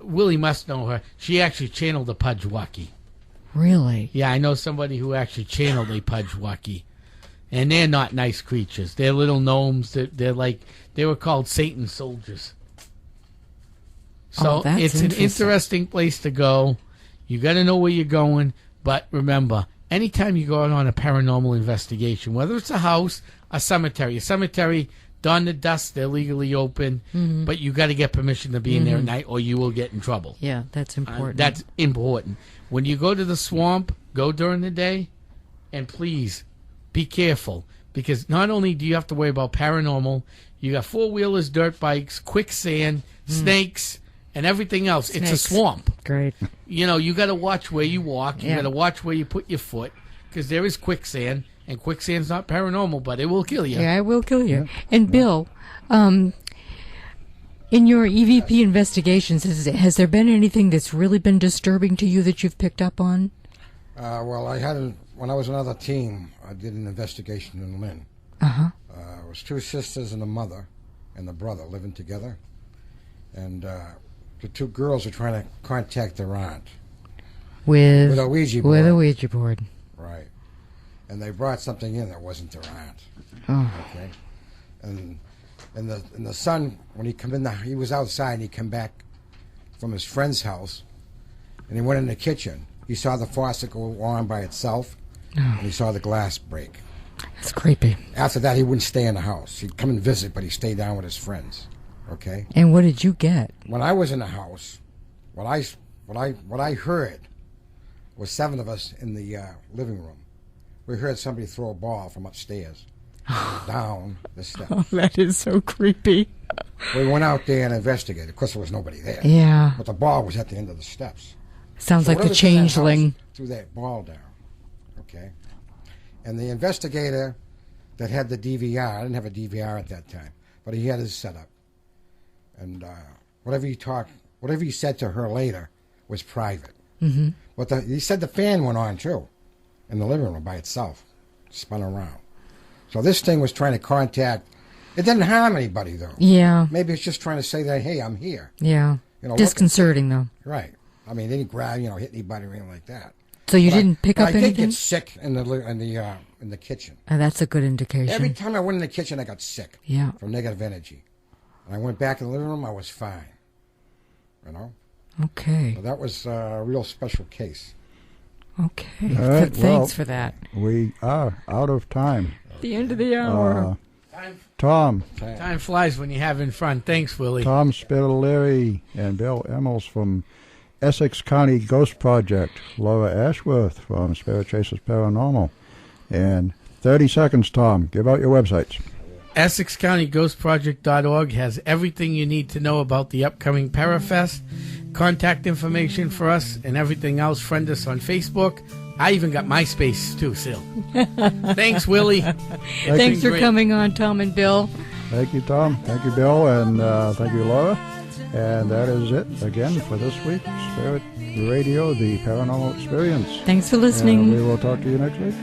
Willie must know her. She actually channeled a Pudgewalkie.
Really?
Yeah, I know somebody who actually channeled a Pudgewalkie. And they're not nice creatures. They're little gnomes. They're like, they were called Satan soldiers. So
that's
it's an interesting place to go. You got to know where you're going. But remember, anytime you go out on a paranormal investigation, whether it's a house, a cemetery, dawn to dusk, they're legally open, but you got to get permission to be in there at night or you will get in trouble.
Yeah, that's important.
That's important. When you go to the swamp, go during the day, and please be careful, because not only do you have to worry about paranormal, you got four-wheelers, dirt bikes, quicksand, snakes, and everything else.
Snakes.
It's a swamp.
Great.
You know, you got to watch where you walk. You
Yeah.
got to watch where you put your foot, because there is quicksand, and quicksand's not paranormal, but it will kill you.
Yeah, it will kill you. And Bill, in your EVP investigations, has there been anything that's really been disturbing to you that you've picked up on?
Well, when I was another team, I did an investigation in Lynn.
Uh-huh.
It was two sisters and a mother and a brother living together. And the two girls are trying to contact their aunt.
With
a Ouija board.
With a Ouija board.
Right. And they brought something in that wasn't their aunt.
Oh.
Okay. And the son, when he come in, he was outside and he come back from his friend's house, and he went in the kitchen. He saw the faucet go on by itself, and he saw the glass break.
That's creepy.
After that, he wouldn't stay in the house. He'd come and visit, but he stayed down with his friends. Okay.
And what did you get?
When I was in the house, what I heard was 7 of us in the living room. We heard somebody throw a ball from upstairs down the steps.
Oh, that is so creepy.
We went out there and investigated. Of course, there was nobody there.
Yeah.
But the ball was at the end of the steps.
Sounds like the
whatever's in that house
changeling.
threw that ball down. Okay. And the investigator that had the DVR, I didn't have a DVR at that time, but he had his setup. And whatever he said to her later was private. Mm-hmm. But he said the fan went on too, in the living room by itself, spun around. So this thing was trying to contact. It didn't harm anybody though.
Yeah.
Maybe it's just trying to say that, hey, I'm here.
Yeah.
You know,
Disconcerting, though.
Right. I mean, they didn't grab, hit anybody or anything like that.
So you
But
didn't pick up
I did
anything?
get sick in the kitchen.
That's a good indication.
Every time I went in the kitchen, I got sick.
Yeah.
From negative energy. And I went back in the living room, I was fine. You know?
Okay.
So that was a real special case.
Okay.
All right,
Thanks for that.
We are out of time.
The end of the hour.
Tom
Flies when you're having fun. Thanks, Willie.
Tom Spitalere and Bill Emmels from Essex County Ghost Project, Laura Ashworth from Spirit Chasers Paranormal. And 30 seconds, Tom. Give out your websites.
EssexCountyGhostProject.org has everything you need to know about the upcoming Parafest, contact information for us, and everything else. Friend us on Facebook. I even got MySpace, too, Sil. Thanks, Willie.
Thanks for coming on, Tom and Bill.
Thank you, Tom. Thank you, Bill. And thank you, Laura. And that is it, again, for this week. Spirit Radio, the Paranormal Experience.
Thanks for listening.
And we will talk to you next week.